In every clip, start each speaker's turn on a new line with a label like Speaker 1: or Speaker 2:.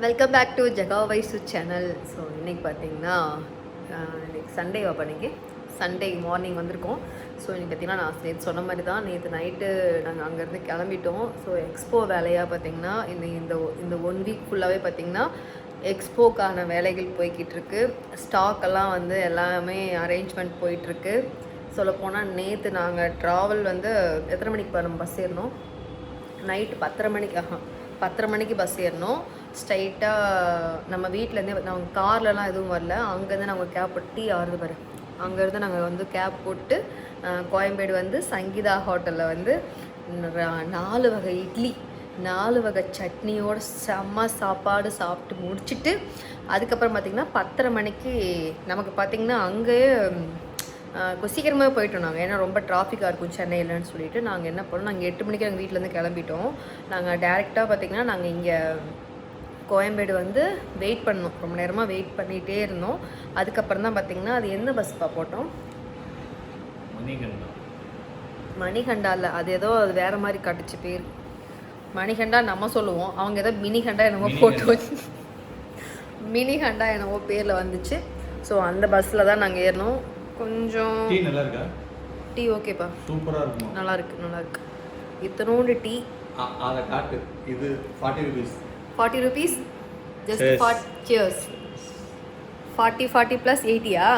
Speaker 1: Welcome back to Jaga Vaisu channel. So இன்றைக்கி பார்த்தீங்கன்னா இன்றைக்கி சண்டே இன்னைக்கு சண்டே மார்னிங் வந்திருக்கோம். ஸோ இன்றைக்கி பார்த்தீங்கன்னா நான் நேற்று சொன்ன மாதிரி தான் நேற்று நைட்டு நாங்கள் அங்கேருந்து கிளம்பிட்டோம். ஸோ எக்ஸ்போ வேலையாக பார்த்தீங்கன்னா இந்த 1 வீக் ஃபுல்லாகவே பார்த்தீங்கன்னா எக்ஸ்போக்கான வேலைகள் போய்கிட்டு இருக்கு. ஸ்டாக்கெல்லாம் வந்து எல்லாமே அரேஞ்ச்மெண்ட் போயிட்டுருக்கு. சொல்லப்போனால் நேற்று நாங்கள் ட்ராவல் வந்து எத்தனை மணிக்கு நம்ம பஸ் ஏறினோம்? நைட்டு 10:30 மணிக்கு பஸ் ஏறினோம். ஸ்ட்ரைட்டாக நம்ம வீட்டிலேருந்தே நாங்கள் கார்லலாம் எதுவும் வரல. அங்கேருந்து நாங்கள் கேப் போட்டு ஆறுது பாரு, அங்கேருந்து நாங்கள் வந்து கேப் போட்டு கோயம்பேடு வந்து சங்கீதா ஹோட்டலில் வந்து 4 வகை இட்லி 4 வகை சட்னியோட செம்ம சாப்பாடு சாப்பிட்டு முடிச்சுட்டு அதுக்கப்புறம் பார்த்திங்கன்னா 10:30 மணிக்கு நமக்கு பார்த்திங்கன்னா அங்கேயே சீக்கிரமாக போயிட்டோம் நாங்கள். ஏன்னா ரொம்ப டிராஃபிக்காக இருக்கும் சென்னையிலன்னு சொல்லிட்டு நாங்கள் என்ன பண்ணோம், நாங்கள் 8 மணிக்கு எங்கள் வீட்டிலேருந்து கிளம்பிட்டோம். நாங்கள் டேரெக்டாக பார்த்திங்கன்னா நாங்கள் இங்கே கோயம்பேடு வந்து வெயிட் பண்ணோம். ரொம்ப நேரமாக வெயிட் பண்ணிகிட்டே இருந்தோம். அதுக்கப்புறம் தான் பார்த்திங்கன்னா அது எந்த பஸ்ஸுப்பா போட்டோம்? மணிகண்டா இல்லை, அது ஏதோ அது வேறு மாதிரி காட்டுச்சு பேர். மணிகண்டா நம்ம சொல்லுவோம், அவங்க ஏதோ மினிகண்டா என்னவோ போட்டோம். மினிகண்டா என்னவோ பேரில் வந்துச்சு. ஸோ அந்த பஸ்ஸில் தான் நாங்கள் ஏறினோம். கொஞ்சம்
Speaker 2: டீ நல்லா இருக்கா?
Speaker 1: டீ ஓகேப்பா,
Speaker 2: சூப்பராக இருக்கும்.
Speaker 1: நல்லா இருக்கு. இத்தனோண்டு டீ.
Speaker 2: அதை காட்டு. இது 40 rupees.
Speaker 1: 40 rupees just for cheers. 40 plus 80யா?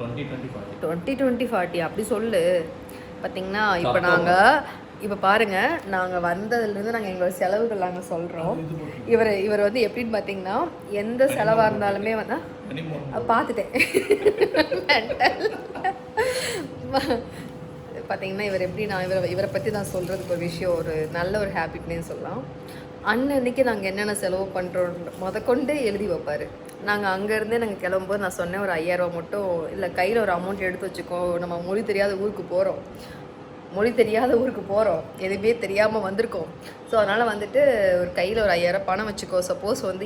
Speaker 1: 20 40 அப்படி சொல்லு. பார்த்தீங்கன்னா இப்போ பாருங்கள், நாங்கள் வந்ததுலேருந்து நாங்கள் எங்களோட செலவுகள் நாங்கள் சொல்கிறோம். இவர் வந்து எப்படின்னு பார்த்தீங்கன்னா எந்த செலவாக இருந்தாலுமே வந்து பார்த்துட்டேன். பார்த்தீங்கன்னா இவர் எப்படி நான் இவரை பற்றி நான் சொல்கிறதுக்கு ஒரு விஷயம், ஒரு நல்ல ஒரு ஹேபிட்னே சொல்லலாம். அன்னன்னைக்கு நாங்கள் என்னென்ன செலவு பண்ணுறோம் கொண்டு எழுதி வைப்பார். நாங்கள் அங்கேருந்தே நாங்கள் கிளம்பும்போது நான் சொன்னேன், ஒரு 5000 ரூபா மட்டும் இல்லை, கையில் ஒரு அமௌண்ட் எடுத்து வச்சுக்கோ, நம்ம மொழி தெரியாத ஊருக்கு போகிறோம், எதுவுமே தெரியாமல் வந்திருக்கோம். ஸோ அதனால் வந்துட்டு ஒரு கையில் ஒரு 5000 பணம் வச்சுக்கோ. சப்போஸ் வந்து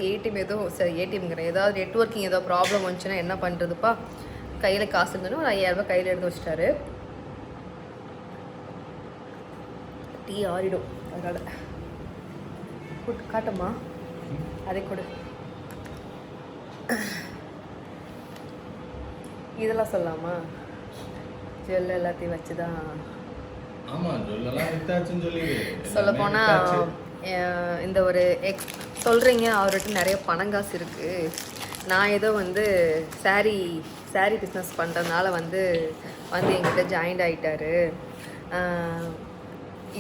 Speaker 1: ஏடிஎம்ங்கிற ஏதாவது நெட்வொர்க்கிங் ஏதோ ப்ராப்ளம் வந்துச்சுன்னா என்ன பண்ணுறதுப்பா, கையில் காசு இருந்தோன்னு ஒரு 5000 ரூபாய் கையில் எடுத்து வச்சிட்டாரு. டீ ஆறிடும், அதனால் காட்டம்மா, அதை கொடு. இதெல்லாம் சொல்லலாமா? ஜுவல் எல்லாத்தையும் வச்சு தான் சொல்லப்போனால் இந்த ஒரு சொல்கிறீங்க, அவர்கிட்ட நிறைய பணங்காசு இருக்குது. நான் ஏதோ வந்து சாரீ பிஸ்னஸ் பண்ணுறதுனால வந்து எங்கிட்ட ஜாயின்ட் ஆகிட்டாரு.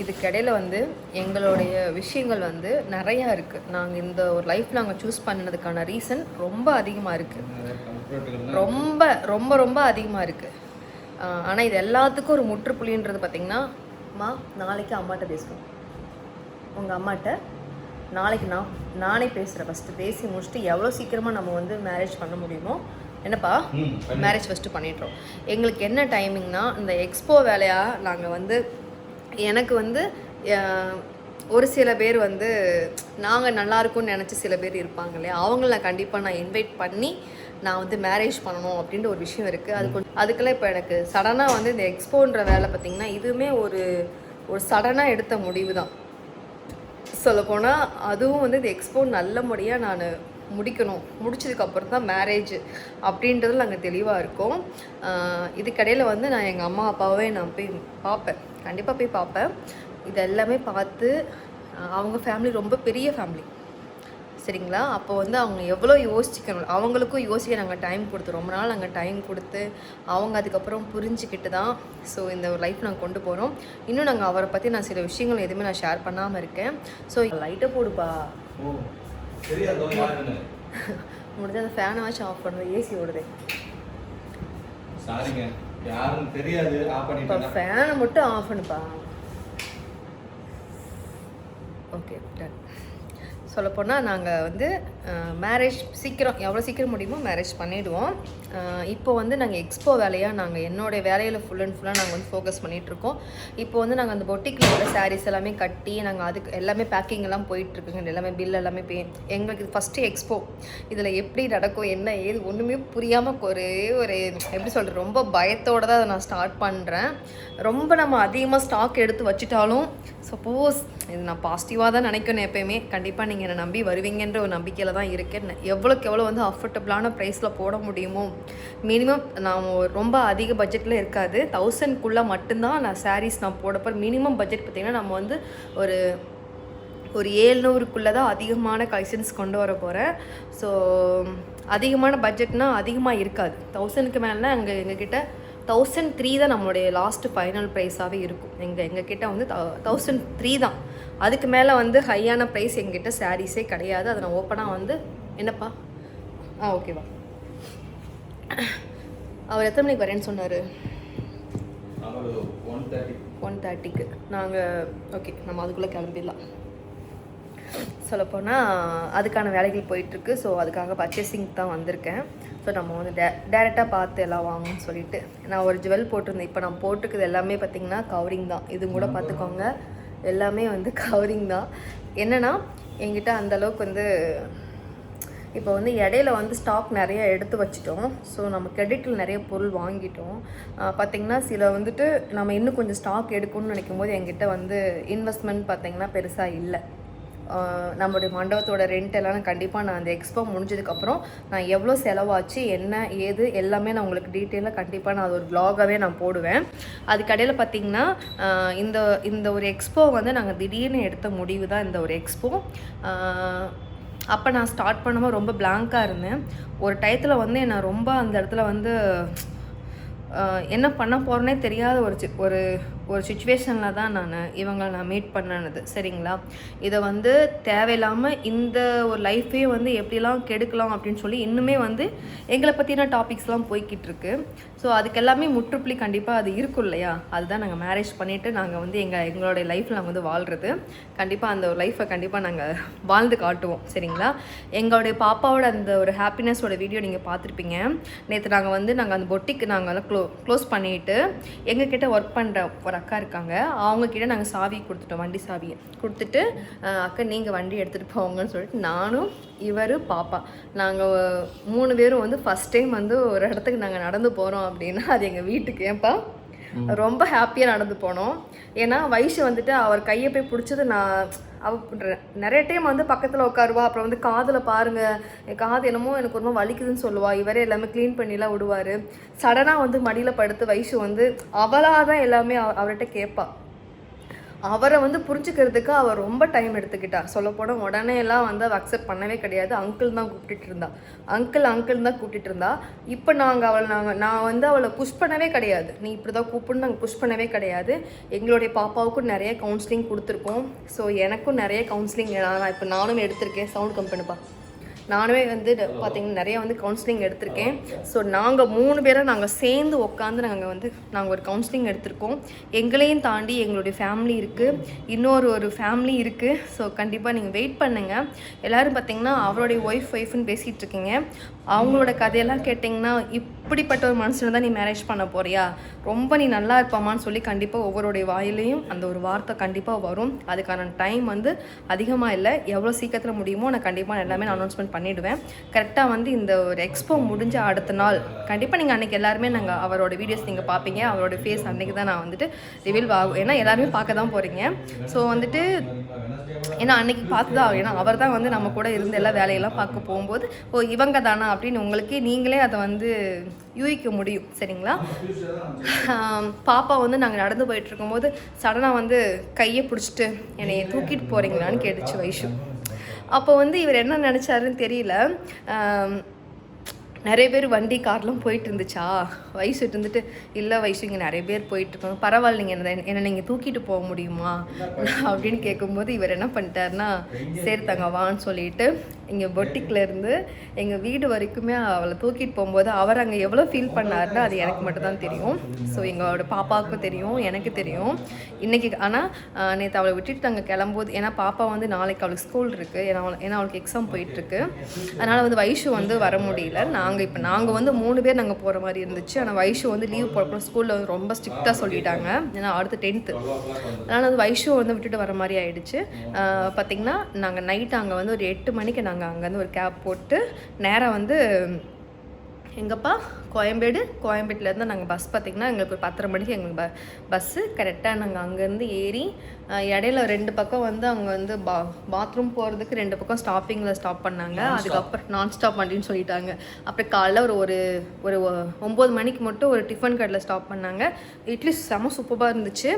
Speaker 1: இதுக்கிடையில் வந்து எங்களுடைய விஷயங்கள் வந்து நிறையா இருக்குது. நாங்கள் இந்த ஒரு லைஃப் நாங்கள் சூஸ் பண்ணதுக்கான ரீசன் ரொம்ப அதிகமாக இருக்குது, ரொம்ப ரொம்ப ரொம்ப அதிகமாக இருக்குது. ஆனால் இது எல்லாத்துக்கும் ஒரு முற்றுப்புள்ளின்றது பார்த்திங்கன்னா, நாளைக்கு அம்மாட்ட பேசுவோம். உங்கள் அம்மாட்ட நாளைக்கு நானே பேசுகிறேன். ஃபஸ்ட்டு பேசி முடிச்சுட்டு எவ்வளோ சீக்கிரமாக நம்ம வந்து மேரேஜ் பண்ண முடியுமோ, என்னப்பா மேரேஜ் ஃபஸ்ட்டு பண்ணிடுறோம். எங்களுக்கு என்ன டைமிங்னா, இந்த எக்ஸ்போ வேலையாக நாங்கள் வந்து எனக்கு வந்து ஒரு சில பேர் வந்து நாங்கள் நல்லாயிருக்கும்னு நினச்சி சில பேர் இருப்பாங்க இல்லையா, அவங்கள கண்டிப்பாக நான் இன்வைட் பண்ணி நான் வந்து மேரேஜ் பண்ணணும் அப்படின்ற ஒரு விஷயம் இருக்குது. அதுக்கெல்லாம் இப்போ எனக்கு சடனாக வந்து இந்த எக்ஸ்போன்ற வேலை பார்த்திங்கன்னா இதுவுமே ஒரு சடனாக எடுத்த முடிவு தான் சொல்லப்போனால். அதுவும் வந்து இந்த எக்ஸ்போ நல்ல முறையாக நான் முடிச்சதுக்கப்புறம் தான் மேரேஜ் அப்படின்றதுல நாங்கள் தெளிவாக இருக்கோம். இதுக்கடையில் வந்து நான் எங்கள் அம்மா அப்பாவே நான் போய் பார்ப்பேன், கண்டிப்பாக போய் பார்ப்பேன். இது எல்லாமே பார்த்து அவங்க ஃபேமிலி ரொம்ப பெரிய ஃபேமிலி சரிங்களா. அப்போ வந்து அவங்க எவ்வளோ யோசிக்கணும், அவங்களுக்கும் யோசிக்க நாங்கள் டைம் கொடுத்து ரொம்ப நாள் நாங்கள் டைம் கொடுத்து அவங்க அதுக்கப்புறம் புரிஞ்சுக்கிட்டு தான் ஸோ இந்த ஒரு லைஃப் நாங்கள் கொண்டு போகிறோம். இன்னும் நாங்கள் அவரை பற்றி நான் சில விஷயங்கள் எதுவுமே நான் ஷேர் பண்ணாமல் இருக்கேன். ஸோ லைட்டை போடுப்பா, முடிஞ்ச அந்த ஃபேனை வச்சு ஆஃப் பண்ணுறது, ஏசி ஓடுது. இப்போ ஃபேனை மட்டும் ஆஃப் பண்ணுப்பா. Okay done. சொல்லப்போனால் நாங்கள் வந்து மேரேஜ் எவ்வளோ சீக்கிரம் முடியுமோ மேரேஜ் பண்ணிவிடுவோம். இப்போ வந்து நாங்கள் எக்ஸ்போ வேலையாக நாங்கள் என்னோடய வேலையில் ஃபுல் அண்ட் ஃபுல்லாக நாங்கள் வந்து ஃபோக்கஸ் பண்ணிகிட்ருக்கோம். இப்போ வந்து நாங்கள் அந்த பொட்டிக்கில் உள்ள சாரீஸ் எல்லாமே கட்டி நாங்கள் அதுக்கு எல்லாமே பேக்கிங் எல்லாம் போயிட்டுருக்குங்க. எல்லாமே பில் எல்லாமே எங்களுக்கு ஃபஸ்ட்டு எக்ஸ்போ இதில் எப்படி நடக்கும் என்ன ஏது ஒன்றுமே புரியாமல் ஒரு எப்படி சொல்கிறது, ரொம்ப பயத்தோடு தான் அதை நான் ஸ்டார்ட் பண்ணுறேன். ரொம்ப அதிகமாக ஸ்டாக் எடுத்து வச்சுட்டாலும் சப்போஸ் இது நான் பாசிட்டிவாக தான் நினைக்கணும் எப்போயுமே. கண்டிப்பாக நீங்கள் நீங்கள் என்னை நம்பி வருவீங்கன்ற ஒரு நம்பிக்கையில் தான் இருக்கேன். எவ்வளோக்கு எவ்வளோ வந்து அஃபோர்டபுளான ப்ரைஸில் போட முடியுமோ, மினிமம் நான் ரொம்ப அதிக பட்ஜெட்டில் இருக்காது, 1000க்குள்ளே மட்டும்தான் நான் சாரீஸ் நான் போடப்போ. மினிமம் பட்ஜெட் பார்த்திங்கன்னா நம்ம வந்து ஒரு 700க்குள்ளே தான் அதிகமான கலெக்ஷன்ஸ் கொண்டு வர போகிறேன். ஸோ அதிகமான பட்ஜெட்னால் அதிகமாக இருக்காது. 1000க்கு மேலேனா எங்ககிட்ட 1003 தான் நம்மளுடைய லாஸ்ட்டு ஃபைனல் ப்ரைஸாகவே இருக்கும். எங்ககிட்ட வந்து 1003 தான். அதுக்கு மேலே வந்து ஹையான ப்ரைஸ் எங்ககிட்ட சாரீஸே கிடையாது. அதை நான் ஓப்பனாக வந்து என்னப்பா ஓகேவா. அவர் எத்தனை மணிக்கு வரேன்னு சொன்னார்? 1:30க்கு. நாங்கள் ஓகே, நம்ம அதுக்குள்ளே கிளம்பிடலாம். சொல்லப்போனால் அதுக்கான வேலைகள் போயிட்டுருக்கு. ஸோ அதுக்காக பர்ச்சேசிங் தான் வந்திருக்கேன். ஸோ நம்ம வந்து டேரெக்டாக பார்த்து எல்லாம் வாங்கணும்னு சொல்லிட்டு நான் ஒரு ஜுவல் போட்டிருந்தேன். இப்போ நான் போட்டிருக்குது எல்லாமே பார்த்திங்கன்னா கவரிங் தான். இது கூட பார்த்துக்கோங்க, எல்லாமே வந்து கவரிங் தான். என்னென்னா என்கிட்ட அந்தளவுக்கு வந்து இப்போ வந்து இடையில வந்து ஸ்டாக் நிறைய எடுத்து வச்சிட்டோம். ஸோ நம்ம கிரெடிட்டில் நிறைய பொருள் வாங்கிட்டோம். பார்த்திங்கன்னா சில வந்துட்டு நம்ம இன்னும் கொஞ்சம் ஸ்டாக் எடுக்கணும்னு நினைக்கும் போது என்கிட்ட வந்து இன்வெஸ்ட்மெண்ட் பார்த்திங்கன்னா பெருசாக இல்லை. நம்மளுடைய மண்டபத்தோட ரெண்ட் எல்லாம் கண்டிப்பாக நான் அந்த எக்ஸ்போ முடிஞ்சதுக்கப்புறம் நான் எவ்வளோ செலவாச்சு என்ன ஏது எல்லாமே நான் உங்களுக்கு டீட்டெயிலாக கண்டிப்பாக நான் அது ஒரு வ்ளாகாகவே நான் போடுவேன். அதுக்கடையில் பார்த்திங்கன்னா இந்த ஒரு எக்ஸ்போ வந்து நாங்கள் திடீர்னு எடுத்த முடிவு தான் இந்த ஒரு எக்ஸ்போ. அப்போ நான் ஸ்டார்ட் பண்ணும்போது ரொம்ப பிளாங்காக இருந்தேன். ஒரு டயத்தில் வந்து நான் ரொம்ப அந்த இடத்துல வந்து என்ன பண்ண போகிறேன்னே தெரியாத ஒரு சுச்சுவேஷனில் தான் இவங்களை நான் மீட் பண்ணது. சரிங்களா, இதை வந்து தேவையில்லாமல் இந்த ஒரு லைஃபே வந்து எப்படிலாம் கெடுக்கலாம் அப்படின்னு சொல்லி இன்னுமே வந்து எங்களை பற்றின டாபிக்ஸ்லாம் போய்கிட்டு இருக்கு. ஸோ அதுக்கு எல்லாமே முற்றுப்புள்ளி கண்டிப்பாக அது இருக்கும் இல்லையா. அதுதான் நாங்கள் மேரேஜ் பண்ணிவிட்டு நாங்கள் வந்து எங்களுடைய லைஃப்பில் நாங்கள் வந்து வாழ்கிறது. கண்டிப்பாக அந்த ஒரு லைஃப்பை கண்டிப்பாக நாங்கள் வாழ்ந்து காட்டுவோம். சரிங்களா, எங்களுடைய பாப்பாவோட அந்த ஒரு ஹாப்பினஸோட வீடியோ நீங்கள் பார்த்துருப்பீங்க. நேற்று நாங்கள் அந்த பொட்டிக்கு நாங்கள் க்ளோஸ் பண்ணிவிட்டு எங்ககிட்ட ஒர்க் பண்ணுற ஒரு அக்கா இருக்காங்க, அவங்கக்கிட்ட நாங்கள் சாவி கொடுத்துட்டோம், வண்டி சாவியை கொடுத்துட்டு அக்கா நீங்கள் வண்டி எடுத்துகிட்டு போங்கன்னு சொல்லிட்டு நானும் இவர் பாப்பா நாங்கள் 3 பேரும் வந்து ஃபஸ்ட் டைம் வந்து ஒரு இடத்துக்கு நாங்கள் நடந்து போகிறோம் அப்படின்னா அது எங்கள் வீட்டுக்கு. ஏன்ப்பா ரொம்ப ஹாப்பியாக நடந்து போனோம். ஏன்னா வயசு வந்துட்டு அவர் கையை போய் பிடிச்சது நிறைய டைம் வந்து பக்கத்தில் உட்காருவா. அப்புறம் வந்து காதில் பாருங்கள், என் காது என்னமோ எனக்கு ரொம்ப வலிக்குதுன்னு சொல்லுவா. இவரே எல்லாமே க்ளீன் பண்ணிலாம் விடுவார். சடனாக வந்து மடியில் படுத்து வயசு வந்து அவளாக தான் எல்லாமே அவர்கிட்ட கேட்பா. அவரை வந்து புரிஞ்சுக்கிறதுக்கு அவர் ரொம்ப டைம் எடுத்துக்கிட்டா. சொல்லப்போனால் உடனே எல்லாம் வந்து அவள் அக்செப்ட் பண்ணவே கிடையாது. அங்கிள் தான் கூப்பிட்டுட்டு இருந்தா, அங்கிள் தான் கூப்பிட்டுட்டு இருந்தா. இப்போ நான் வந்து அவளை புஷ் பண்ணவே கிடையாது. நீ இப்படி தான் கூப்பிடுன்னு நாங்கள் புஷ் பண்ணவே கிடையாது. எங்களுடைய பாப்பாவுக்கும் நிறைய கவுன்சிலிங் கொடுத்துருக்கோம். ஸோ எனக்கும் நிறைய கவுன்சிலிங் இப்போ நானும் எடுத்திருக்கேன். சவுண்ட் கம்பெனிப்பா நானுமே வந்து பார்த்திங்கன்னா நிறைய வந்து கவுன்சிலிங் எடுத்திருக்கேன். ஸோ நாங்கள் 3 பேரை நாங்கள் சேர்ந்து உட்காந்து நாங்கள் ஒரு கவுன்சிலிங் எடுத்திருக்கோம். எங்களையும் தாண்டி எங்களுடைய ஃபேமிலி இருக்குது, இன்னொரு ஃபேமிலி இருக்குது. ஸோ கண்டிப்பாக நீங்கள் வெயிட் பண்ணுங்கள். எல்லோரும் பார்த்திங்கன்னா அவருடைய ஒய்ஃப்னு பேசிகிட்டு இருக்கீங்க. அவங்களோட கதையெல்லாம் கேட்டிங்கன்னா இப்படிப்பட்ட ஒரு மனுஷனை தான் நீ மேரேஜ் பண்ண போறியா, ரொம்ப நீ நல்லா இருப்பாமான்னு சொல்லி கண்டிப்பாக ஒவ்வொருடைய வாயிலையும் அந்த ஒரு வார்த்தை கண்டிப்பாக வரும். அதுக்கான டைம் வந்து அதிகமாக இல்லை. எவ்வளோ சீக்கிரத்தில் முடியுமோ நான் கண்டிப்பாக எல்லாமே நான் அனௌன்ஸ்மெண்ட் பண்ணிவிடுவேன். கரெக்டாக வந்து இந்த ஒரு எக்ஸ்போ முடிஞ்ச அடுத்த நாள் கண்டிப்பாக நீங்கள் அன்றைக்கி எல்லாருமே அவரோட வீடியோஸ் நீங்கள் பார்ப்பீங்க. அவரோட ஃபேஸ் அன்றைக்கி தான் நான் வந்துட்டு ரிவீல் ஆகும். ஏன்னா எல்லாருமே பார்க்க தான் போகிறீங்க. ஸோ வந்துட்டு ஏன்னா அன்றைக்கி பார்த்து தான், ஏன்னா அவர் தான் வந்து நம்ம கூட இருந்து எல்லா வேலையெல்லாம் பார்க்க போகும்போது இவங்க தானா அப்படின்னு உங்களுக்கு நீங்களே அதை வந்து யூகிக்க முடியும். சரிங்களா, பாப்பா வந்து நாங்கள் நடந்து போயிட்டு இருக்கும்போது சடனாக வந்து கையை பிடிச்சிட்டு என்னை தூக்கிட்டு போகிறீங்களான்னு கேட்டுச்சு வைஷு. அப்போ வந்து இவர் என்ன நினச்சாருன்னு தெரியல. நிறைய பேர் வண்டி கார்லாம் போயிட்டு இருந்துச்சா, வயசு இருந்துட்டு இல்லை வயசு இங்கே நிறைய பேர் போயிட்டுருக்காங்க, பரவாயில்ல நீங்கள் என்னை நீங்கள் தூக்கிட்டு போக முடியுமா அப்படின்னு கேட்கும்போது இவர் என்ன பண்ணிட்டாருன்னா சரி தங்கவான்னு சொல்லிட்டு இங்கே பொட்டிக்கிலேருந்து எங்கள் வீடு வரைக்குமே அவளை தூக்கிட்டு போகும்போது அவர் அங்கே எவ்வளோ ஃபீல் பண்ணாருன்னா அது எனக்கு மட்டும்தான் தெரியும். ஸோ எங்களோட பாப்பாவுக்கும் தெரியும், எனக்கு தெரியும். இன்றைக்கி ஆனால் நேற்று அவளை விட்டுட்டு அங்கே கிளம்போது, ஏன்னா பாப்பா வந்து நாளைக்கு அவளுக்கு ஸ்கூல் இருக்குது, ஏன்னா அவளுக்கு எக்ஸாம் போயிட்டுருக்கு. அதனால் வந்து வைஷு வந்து வர முடியல. நாங்கள் வந்து 3 பேர் நாங்கள் போகிற மாதிரி இருந்துச்சு. ஆனால் வைஷு வந்து லீவ் போகிறப்போ ஸ்கூலில் வந்து ரொம்ப ஸ்ட்ரிக்டாக சொல்லிட்டாங்க, ஏன்னா அடுத்து 10th. அதனால் வந்து வைஷு வந்து விட்டுட்டு வர மாதிரி ஆகிடுச்சு. பார்த்திங்கன்னா நாங்கள் நைட்டு அங்கே வந்து ஒரு 8 மணிக்கு நாங்கள் அங்கேருந்து ஒரு கேப் போட்டு நேராக வந்து எங்கப்பா கோயம்பேட்டிலேருந்து நாங்கள் பஸ் பார்த்திங்கன்னா எங்களுக்கு ஒரு 10:30 மணிக்கு எங்களுக்கு பஸ்ஸு கரெக்டாக நாங்கள் அங்கேருந்து ஏறி இடையில 2 பக்கம் வந்து அவங்க வந்து பாத்ரூம் போகிறதுக்கு 2 பக்கம் ஸ்டாப்பிங்கில் ஸ்டாப் பண்ணாங்க. அதுக்கப்புறம் நான் ஸ்டாப் அப்படின்னு சொல்லிட்டாங்க. அப்புறம் காலைல ஒரு 9 மணிக்கு மட்டும் ஒரு டிஃபன் கடையில் ஸ்டாப் பண்ணாங்க. இட்லி செம சூப்பராக இருந்துச்சு.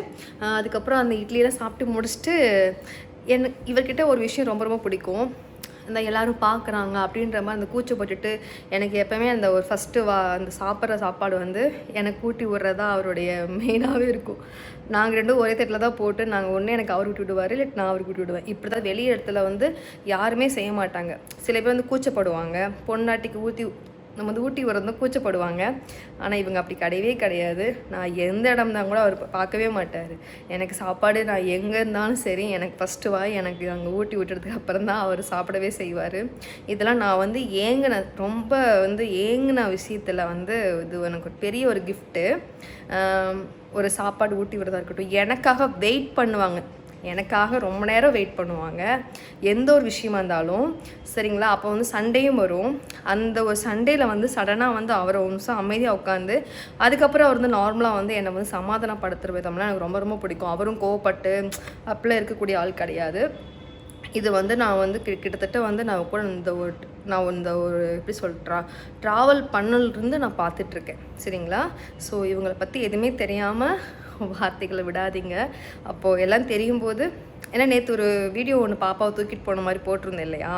Speaker 1: அதுக்கப்புறம் அந்த இட்லியெல்லாம் சாப்பிட்டு முடிச்சுட்டு இவர்கிட்ட ஒரு விஷயம் ரொம்ப ரொம்ப பிடிக்கும். இந்த எல்லோரும் பார்க்குறாங்க அப்படின்ற மாதிரி அந்த கூச்சப்பட்டுட்டு எனக்கு எப்போவுமே அந்த ஒரு ஃபஸ்ட்டு அந்த சாப்பிட்ற சாப்பாடு வந்து எனக்கு ஊட்டி விட்றதா அவருடைய மெயினாகவே இருக்கும். நாங்கள் 2 ஒரே தட்டில் தான் போட்டு நாங்கள் ஒன்று எனக்கு அவர் ஊட்டி விடுவார், இல்லை நான் அவருக்கு ஊட்டி விடுவேன். இப்படி தான் வெளி இடத்துல வந்து யாருமே செய்ய மாட்டாங்க. சில பேர் வந்து கூச்சப்படுவாங்க, பொண்டாட்டிக்கு நம்ம வந்து ஊட்டி வரது கூச்சப்படுவாங்க. ஆனால் இவங்க அப்படி கிடையவே கிடையாது. நான் எந்த இடம் தான் கூட அவர் பார்க்கவே மாட்டார். எனக்கு சாப்பாடு நான் எங்கே இருந்தாலும் சரி, எனக்கு ஃபஸ்ட்டு எனக்கு அங்கே ஊட்டி விட்டுறதுக்கு அப்புறம் தான் அவர் சாப்பிடவே செய்வார். இதெல்லாம் நான் வந்து ரொம்ப வந்து ஏங்கின விஷயத்தில் வந்து இது எனக்கு ஒரு பெரிய ஒரு கிஃப்ட்டு. ஒரு சாப்பாடு ஊட்டி விடுறதா இருக்கட்டும், எனக்காக வெயிட் பண்ணுவாங்க. எனக்காக ரொம்ப நேரம் வெயிட் பண்ணுவாங்க எந்த ஒரு விஷயமா இருந்தாலும், சரிங்களா. அப்போ வந்து சண்டேயும் வரும். அந்த ஒரு சண்டேயில் வந்து சடனாக வந்து அவரை ஒரு நிமிஷம் அமைதியாக உட்காந்து அதுக்கப்புறம் அவர் வந்து நார்மலாக வந்து என்னை வந்து சமாதானப்படுத்துகிற விதம்லாம் எனக்கு ரொம்ப ரொம்ப பிடிக்கும். அவரும் கோவப்பட்டு அப்படிலாம் இருக்கக்கூடிய ஆள் கிடையாது. இது வந்து நான் வந்து கிட்டத்தட்ட வந்து நான் கூட இந்த ஒரு எப்படி ட்ராவல் பண்ணலிருந்து நான் பார்த்துட்ருக்கேன், சரிங்களா. ஸோ இவங்களை பற்றி எதுவுமே தெரியாமல் வார்த்தைகளை விடாதீங்க. அப்போது எல்லாம் தெரியும் போது, ஏன்னா நேற்று ஒரு வீடியோ ஒன்று பாப்பாவை தூக்கிட்டு போன மாதிரி போட்டிருந்தேன் இல்லையா,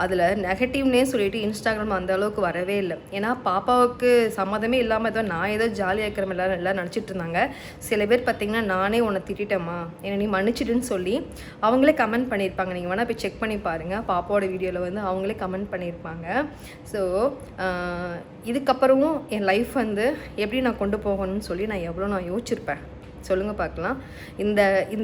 Speaker 1: அதில் நெகட்டிவ்னே சொல்லிட்டு இன்ஸ்டாகிராம் அந்த அளவுக்கு வரவே இல்லை. ஏன்னா பாப்பாவுக்கு சம்மதமே இல்லாமல் நான் ஏதோ ஜாலியாக இருக்கிற எல்லாம் நினச்சிட்டு இருந்தாங்க. சில பேர் பார்த்திங்கன்னா நானே உன்னை திட்டேம்மா என்னை நீ மன்னிச்சிடுன்னு சொல்லி அவங்களே கமெண்ட் பண்ணியிருப்பாங்க. நீங்கள் வேணால் போய் செக் பண்ணி பாருங்கள். பாப்பாவோட வீடியோவில் வந்து அவங்களே கமெண்ட் பண்ணியிருப்பாங்க. ஸோ இதுக்கப்புறமும் என் லைஃப் வந்து எப்படி நான் கொண்டு போகணும்னு சொல்லி நான் யோசிச்சிருப்பேன். சொல்லுங்கள் பார்க்கலாம். இந்த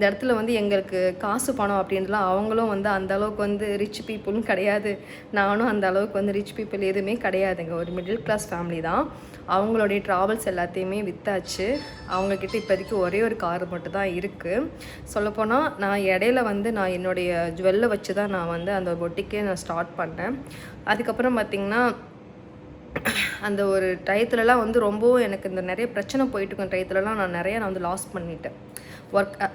Speaker 1: இடத்துல வந்து எங்களுக்கு காசு பணம் அப்படின்லாம் அவங்களும் வந்து அந்த அளவுக்கு வந்து ரிச் பீப்புளும் கிடையாது. நானும் அந்த அளவுக்கு வந்து ரிச் பீப்புள் எதுவுமே கிடையாதுங்க. ஒரு மிடில் கிளாஸ் ஃபேமிலி தான். அவங்களுடைய ட்ராவல்ஸ் எல்லாத்தையுமே விற்றாச்சு. அவங்கக்கிட்ட இப்போதைக்கு ஒரே ஒரு கார் மட்டும் தான் இருக்குது. சொல்லப்போனால் நான் இடையில வந்து நான் என்னுடைய ஜுவல்லை வச்சு தான் நான் வந்து அந்த பொட்டிக்கே நான் ஸ்டார்ட் பண்ணேன். அதுக்கப்புறம் பார்த்திங்கன்னா அந்த ஒரு டயத்துலலாம் வந்து ரொம்பவும் எனக்கு இந்த நிறைய பிரச்சனை போயிட்டுருக்க டயத்துலலாம் நான் வந்து லாஸ் பண்ணிட்டேன்.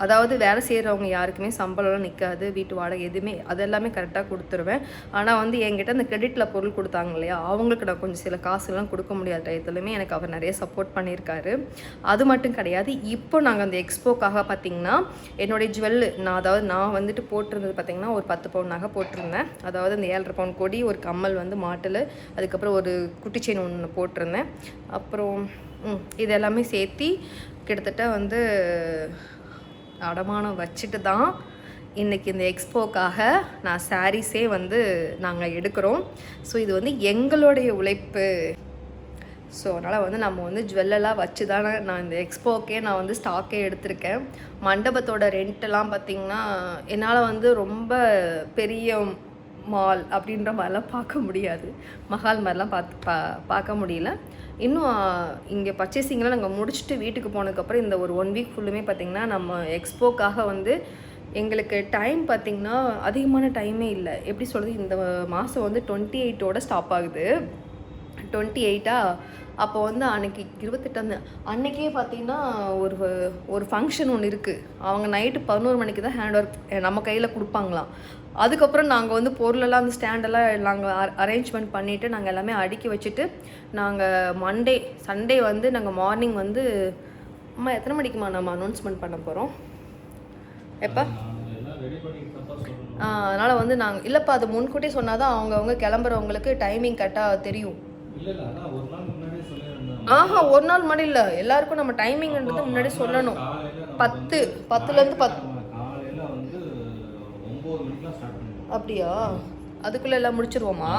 Speaker 1: அதாவது வேலை செய்கிறவங்க யாருக்குமே சம்பளம்லாம் நிற்காது, வீட்டு வாடகை எதுவுமே அதெல்லாமே கரெக்டாக கொடுத்துருவேன். ஆனால் வந்து என்கிட்ட அந்த கிரெடிட்டில் பொருள் கொடுத்தாங்க இல்லையா, அவங்களுக்கு நான் கொஞ்சம் சில காசுலாம் கொடுக்க முடியாத டயத்துலையுமே எனக்கு அவர் நிறைய சப்போர்ட் பண்ணியிருக்காரு. அது மட்டும் கிடையாது, இப்போ நாங்கள் அந்த எக்ஸ்போக்காக பார்த்திங்கன்னா என்னுடைய ஜுவல்லு நான் வந்துட்டு போட்டிருந்தது பார்த்திங்கன்னா ஒரு 10 பவுன் நகை போட்டிருந்தேன். அதாவது அந்த 7.5 பவுன் கொடி, ஒரு கம்மல் வந்து மாட்டில், அதுக்கப்புறம் ஒரு குட்டி செயின் ஒன்று போட்டிருந்தேன். அப்புறம் இது எல்லாமே சேர்த்தி கிட்டத்தட்ட வந்து அடமானம் வச்சுட்டு தான் இன்றைக்கி இந்த எக்ஸ்போக்காக நான் சாரீஸே வந்து நாங்கள் எடுக்கிறோம். ஸோ இது வந்து எங்களுடைய உழைப்பு. ஸோ அதனால் வந்து நம்ம வந்து ஜுவல்லெல்லாம் வச்சு தானே நான் இந்த எக்ஸ்போக்கே நான் வந்து ஸ்டாக்கே எடுத்திருக்கேன். மண்டபத்தோட ரெண்டெல்லாம் பார்த்திங்கன்னா என்னால் வந்து ரொம்ப பெரிய மால் அப்படின்ற மாதிரிலாம் பார்க்க முடியாது, மஹால் மாதிரிலாம் பார்க்க முடியல. இன்னும் இங்கே பர்ச்சேசிங்லாம் நாங்கள் முடிச்சுட்டு வீட்டுக்கு போனதுக்கப்புறம் இந்த ஒரு 1 வீக் ஃபுல்லுமே பார்த்திங்கன்னா நம்ம எக்ஸ்போக்காக வந்து எங்களுக்கு டைம் பார்த்திங்கன்னா அதிகமான டைமே இல்லை. எப்படி சொல்கிறது, இந்த மாதம் வந்து 28ஓட ஸ்டாப் ஆகுது. 28ஆ அப்போ வந்து அன்றைக்கி 28 அன்றைக்கே பார்த்திங்கன்னா ஒரு ஃபங்க்ஷன் ஒன்று இருக்குது. அவங்க நைட்டு 11 மணிக்கு தான் ஹேண்ட் ஓவர் நம்ம கையில் கொடுப்பாங்களாம். அதுக்கப்புறம் நாங்கள் வந்து பொருளெல்லாம் அந்த ஸ்டாண்டெல்லாம் நாங்கள் அரேஞ்ச்மெண்ட் பண்ணிவிட்டு நாங்கள் எல்லாமே அடுக்கி வச்சுட்டு நாங்கள் சண்டே வந்து நாங்கள் மார்னிங் வந்து அம்மா எத்தனை மணிக்குமா நம்ம அனௌன்ஸ்மெண்ட் பண்ண போகிறோம் எப்போ? அதனால் வந்து நாங்கள் இல்லைப்பா, அது முன்கூட்டி சொன்னால் தான் அவங்கவுங்க கிளம்புறவங்களுக்கு டைமிங் கரெக்டாக தெரியும். ஒரு நாள் முன்னாடி இல்லை, எல்லாருக்கும் நம்ம டைமிங்ன்றது முன்னாடி சொல்லணும். 10லேருந்து 10 அப்படியா? அதுக்குள்ளே எல்லாம் முடிச்சிருவோமா?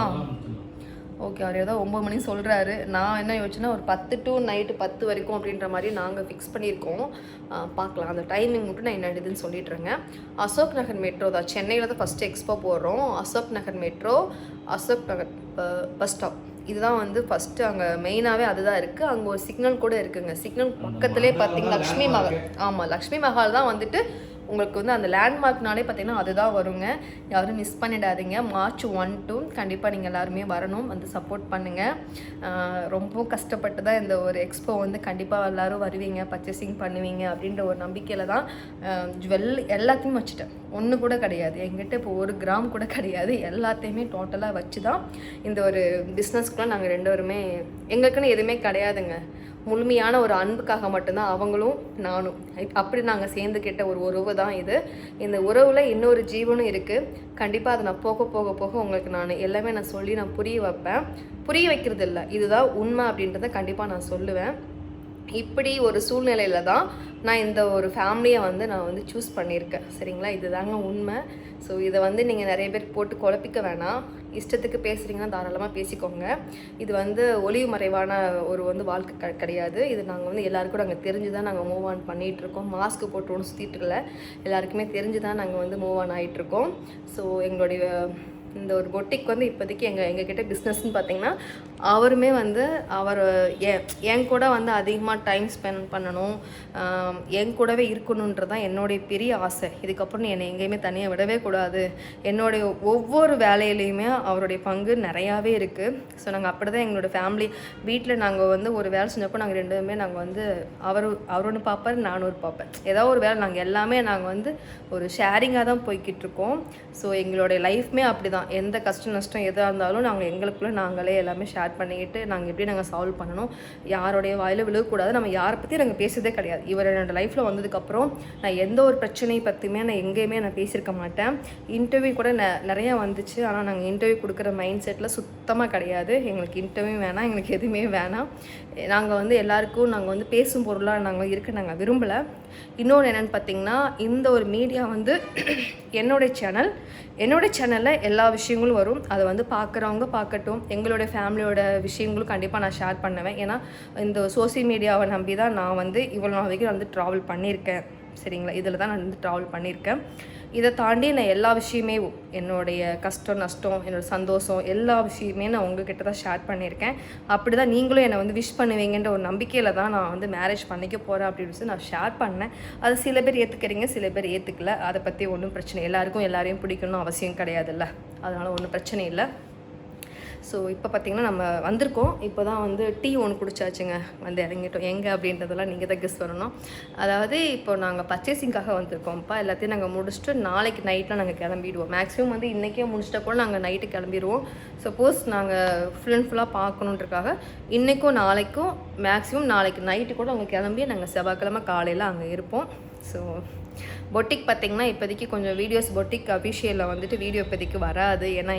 Speaker 1: ஓகே, அவர் ஏதோ 9 மணி சொல்கிறாரு. நான் என்ன யோசிச்சுன்னா ஒரு 10 to நைட்டு 10 வரைக்கும் அப்படின்ற மாதிரி நாங்கள் ஃபிக்ஸ் பண்ணியிருக்கோம். பார்க்கலாம், அந்த டைமிங் மட்டும் நான் என்னதுன்னு சொல்லிட்டுருங்க. அசோக் நகர் மெட்ரோ தான், சென்னையில் தான் ஃபஸ்ட்டு எக்ஸ்போ போடுறோம். Ashok Nagar metro, Ashok Nagar bus stop, இதுதான் வந்து ஃபஸ்ட்டு அங்கே மெயினாகவே அதுதான் இருக்குது. அங்கே ஒரு சிக்னல் கூட இருக்குங்க. சிக்னல் பக்கத்துலேயே பார்த்தீங்கன்னா லக்ஷ்மி மஹால். ஆமாம், லக்ஷ்மி மஹால் தான் வந்துட்டு உங்களுக்கு வந்து அந்த லேண்ட்மார்க்னாலே பார்த்தீங்கன்னா அதுதான் வருங்க. யாரும் மிஸ் பண்ணிடாதீங்க. March 1 to கண்டிப்பாக நீங்கள் எல்லாருமே வரணும், வந்து சப்போர்ட் பண்ணுங்கள். ரொம்ப கஷ்டப்பட்டு தான் இந்த ஒரு எக்ஸ்போ வந்து கண்டிப்பாக எல்லோரும் வருவீங்க, பர்ச்சேசிங் பண்ணுவீங்க அப்படின்ற ஒரு நம்பிக்கையில் தான் எல்லாத்தையும் வச்சுட்டேன். ஒன்று கூட கிடையாது எங்கிட்ட, இப்போ 1 கிராம் கூட கிடையாது. எல்லாத்தையுமே டோட்டலாக வச்சு தான் இந்த ஒரு பிஸ்னஸ்க்குலாம் நாங்கள் 2 பேருமே, எங்களுக்குன்னு எதுவுமே கிடையாதுங்க. முழுமையான ஒரு அன்புக்காக மட்டும்தான் அவங்களும் நானும் அப்படி நாங்கள் சேர்ந்துக்கிட்ட ஒரு உறவு தான் இது. இந்த உறவில் இன்னொரு ஜீவனும் இருக்குது. கண்டிப்பாக அதை நான் போக போக போக உங்களுக்கு நான் எல்லாமே நான் சொல்லி நான் புரிய வைப்பேன். புரிய வைக்கிறது இல்லை, இதுதான் உண்மை அப்படின்றத கண்டிப்பாக நான் சொல்லுவேன். இப்படி ஒரு சூழ்நிலையில் தான் நான் இந்த ஒரு ஃபேமிலியை வந்து நான் வந்து சூஸ் பண்ணியிருக்கேன். சரிங்களா, இதுதாங்க உண்மை. ஸோ இதை வந்து நீங்கள் நிறைய பேர் போட்டு குழப்பிக்க வேணாம். இஷ்டத்துக்கு பேசுகிறீங்கன்னா தாராளமாக பேசிக்கோங்க. இது வந்து ஒளிவு மறைவான ஒரு வந்து வாழ்க்கை கிடையாது. இது நாங்கள் வந்து எல்லாருக்கும் நாங்கள் தெரிஞ்சு தான் நாங்கள் மூவ் ஆன் பண்ணிகிட்ருக்கோம். மாஸ்க் போட்டு ஒன்று சுற்றிட்டு இல்லை, எல்லாருக்குமே தெரிஞ்சு தான் நாங்கள் வந்து மூவ் ஆன் ஆகிட்ருக்கோம். ஸோ எங்களுடைய இந்த ஒரு பொட்டிக் வந்து இப்போதைக்கு எங்ககிட்ட பிஸ்னஸ்ன்னு பார்த்தீங்கன்னா, அவருமே வந்து என் கூட வந்து அதிகமாக டைம் ஸ்பெண்ட் பண்ணணும், என் கூடவே இருக்கணுன்றது தான் என்னுடைய பெரிய ஆசை. இதுக்கப்புறம் என்னை எங்கேயுமே தனியாக விடவே கூடாது. என்னுடைய ஒவ்வொரு வேலையிலையுமே அவருடைய பங்கு நிறையாவே இருக்குது. ஸோ நாங்கள் அப்படி தான் எங்களோட ஃபேமிலி வீட்டில் நாங்கள் வந்து ஒரு வேலை செஞ்சப்போ நாங்கள் 2 பேருமே நாங்கள் வந்து அவர் ஒன்று பார்ப்பார், நானும் ஒரு பார்ப்பேன். ஏதாவது ஒரு வேலை நாங்கள் எல்லாமே நாங்கள் வந்து ஒரு ஷேரிங்காக தான் போய்கிட்டு இருக்கோம். ஸோ எங்களுடைய லைஃப்மே அப்படி தான். எந்த கஷ்டம் நஷ்டம் எதாக இருந்தாலும் நாங்கள் எங்களுக்குள்ளே நாங்களே எல்லாமே ஷேர் பண்ணிக்கிட்டு நாங்கள் எப்படி நாங்கள் சால்வ் பண்ணணும், யாரோடைய வாயில் விழுகக்கூடாது. நம்ம யாரை பற்றி நாங்கள் பேசுறதே கிடையாது. இவர் என்னோடய லைஃப்பில் வந்ததுக்கப்புறம் நான் எந்த ஒரு பிரச்சனையை பற்றியுமே நான் எங்கேயுமே நான் பேசியிருக்க மாட்டேன். இன்டர்வியூ கூட நிறையா வந்துச்சு. ஆனால் நாங்கள் இன்டர்வியூ கொடுக்குற மைண்ட் செட்டில் சுத்தமாக கிடையாது. எங்களுக்கு இன்டர்வியூ வேணாம், எங்களுக்கு எதுவுமே வேணாம். நாங்கள் வந்து எல்லாருக்கும் நாங்கள் வந்து பேசும் பொருளாக நாங்கள் இருக்க நாங்கள் விரும்பலை. இன்னொன்று என்னென்னு பார்த்தீங்கன்னா, இந்த ஒரு மீடியா வந்து என்னோடய சேனலில் எல்லா விஷயங்களும் வரும். அதை வந்து பார்க்குறவங்க பார்க்கட்டும். எங்களுடைய ஃபேமிலியோட விஷயங்களும் கண்டிப்பாக நான் ஷேர் பண்ணுவேன். ஏன்னா இந்த சோசியல் மீடியாவை நம்பி தான் நான் வந்து இவ்வளோ நாள் வரைக்கும் வந்து ட்ராவல் பண்ணியிருக்கேன். சரிங்களா, இதில் தான் நான் வந்து ட்ராவல் பண்ணியிருக்கேன். இதை தாண்டி நான் எல்லா விஷயமே, என்னுடைய கஷ்டம் நஷ்டம், என்னோடய சந்தோஷம், எல்லா விஷயமே நான் உங்ககிட்ட தான் ஷேர் பண்ணியிருக்கேன். அப்படி தான் நீங்களும் என்னை வந்து விஷ் பண்ணுவீங்கன்ற ஒரு நம்பிக்கையில் தான் நான் வந்து மேரேஜ் பண்ணிக்க போகிறேன் அப்படின்னு சொல்லி நான் ஷேர் பண்ணேன். அது சில பேர் ஏற்றுக்கிறீங்க, சில பேர் ஏற்றுக்கல. அதை பற்றி ஒன்றும் பிரச்சனை, எல்லாருக்கும் எல்லாரையும் பிடிக்கணும்னு அவசியம் கிடையாதுல்ல, அதனால் ஒன்றும் பிரச்சனை இல்லை. ஸோ இப்போ பார்த்திங்கன்னா நம்ம வந்திருக்கோம். இப்போ தான் வந்து டீ ஒன்று குடிச்சாச்சுங்க, வந்து இறங்கிட்டோம். எங்கே அப்படின்றதெல்லாம் நீங்கள் தான் கெஸ் வரணும். அதாவது இப்போ நாங்கள் பர்ச்சேசிங்காக வந்திருக்கோம்ப்பா. எல்லாத்தையும் நாங்கள் முடிச்சுட்டு நாளைக்கு நைட்டில் நாங்கள் கிளம்பிடுவோம். மேக்ஸிமம் வந்து இன்றைக்கே முடிச்சிட்டா கூட நாங்கள் நைட்டு கிளம்பிடுவோம். சப்போஸ் நாங்கள் ஃபுல்லாக பார்க்கணுன்றக்காக இன்றைக்கும் நாளைக்கும், மேக்ஸிமம் நாளைக்கு நைட்டு கூட நாங்கள் கிளம்பி நாங்கள் செவ்வாய்க்கிழமை காலையில் அங்கே இருப்போம். ஸோ பொட்டிக் பார்த்திங்கன்னா இப்போதைக்கு கொஞ்சம் வீடியோஸ் பொட்டிக் அஃபிஷியலில் வந்துட்டு வீடியோ இப்போதைக்கு வராது. ஏன்னா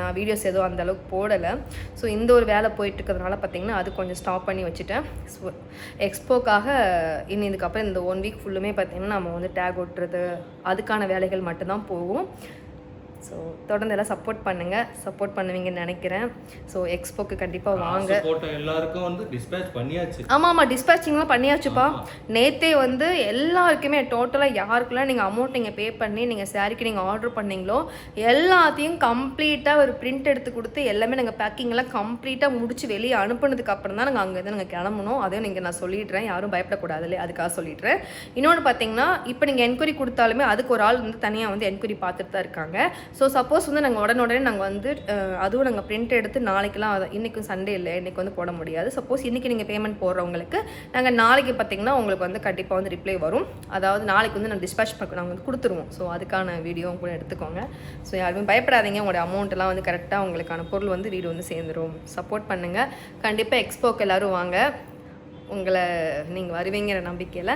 Speaker 1: நான் வீடியோஸ் எதுவும் அந்தளவுக்கு போடலை. ஸோ இந்த ஒரு வேலை போயிட்டுருக்கிறதுனால பார்த்திங்கன்னா அது கொஞ்சம் ஸ்டாப் பண்ணி வச்சுட்டேன். ஸோ எக்ஸ்போக்காக இதுக்கப்புறம் இந்த 1 வீக் ஃபுல்லுமே பார்த்திங்கன்னா நம்ம வந்து டேக் ஒட்டுறது அதுக்கான வேலைகள் மட்டும்தான் போகும். ஸோ தொடர்ந்து எல்லாம் சப்போர்ட் பண்ணுவீங்கன்னு நினைக்கிறேன். ஸோ எக்ஸ்போக்கு கண்டிப்பாக வாங்க.
Speaker 2: எல்லாருக்கும் வந்து டிஸ்பேச் பண்ணியாச்சு.
Speaker 1: ஆமாம், டிஸ்பேச்சிங்லாம் பண்ணியாச்சுப்பா. நேற்றே வந்து எல்லாருக்குமே டோட்டலாக யாருக்கெல்லாம் நீங்கள் அமௌண்ட் நீங்கள் பே பண்ணி நீங்கள் சாரிக்கு நீங்கள் ஆர்டர் பண்ணிங்களோ எல்லாத்தையும் கம்ப்ளீட்டாக ஒரு பிரிண்ட் எடுத்து கொடுத்து எல்லாமே நாங்கள் பேக்கிங்லாம் கம்ப்ளீட்டாக முடிச்சு வெளியே அனுப்புனதுக்கு அப்புறம் தான் நாங்கள் அங்கேருந்து நாங்கள் கிளம்பணும். அதையும் நீங்கள் நான் சொல்லிடுறேன், யாரும் பயப்படக்கூடாது இல்லையா, அதுக்காக சொல்லிடுறேன். இன்னொன்று பார்த்தீங்கன்னா, இப்போ நீங்கள் என்கொயரி கொடுத்தாலுமே அதுக்கு ஒரு ஆள் வந்து தனியாக வந்து என்கொயரி பார்த்துட்டு தான் இருக்காங்க. ஸோ சப்போஸ் வந்து நாங்கள் உடனே நாங்கள் வந்து அதுவும் நாங்கள் பிரிண்ட் எடுத்து நாளைக்கெலாம் இன்றைக்கும் சண்டே இல்லை, இன்றைக்கி வந்து போட முடியாது. சப்போஸ் இன்றைக்கி நீங்கள் பேமெண்ட் போடுறவங்களுக்கு நாங்கள் நாளைக்கு பார்த்திங்கன்னா உங்களுக்கு வந்து கண்டிப்பாக வந்து ரிப்ளை வரும். அதாவது நாளைக்கு வந்து நான் டிஸ்பேச் நாங்கள் வந்து கொடுத்துருவோம். ஸோ அதுக்கான வீடியோவும் கூட எடுத்துக்கோங்க. ஸோ யாருமே பயப்படாதீங்க, உங்களோட அமௌண்ட்டெல்லாம் வந்து கரெக்டாக உங்களுக்கான பொருள் வந்து வீடு வந்து சேர்ந்துடும். சப்போர்ட் பண்ணுங்கள். கண்டிப்பாக எக்ஸ்போக்கு எல்லோரும் வாங்க. உங்களை நீங்கள் வருவீங்கிற நம்பிக்கையில்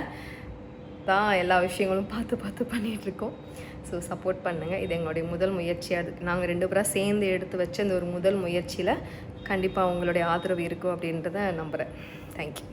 Speaker 1: தான் எல்லா விஷயங்களும் பார்த்து பண்ணிகிட்ருக்கோம். ஸோ சப்போர்ட் பண்ணுங்கள். இது எங்களுடைய முதல் முயற்சியாக நாங்கள் 2 பேராக சேர்ந்து எடுத்து வச்ச இந்த ஒரு முதல் முயற்சியில் கண்டிப்பாக உங்களுடைய ஆதரவு இருக்கும் அப்படின்றத நம்புகிறேன். தேங்க்யூ.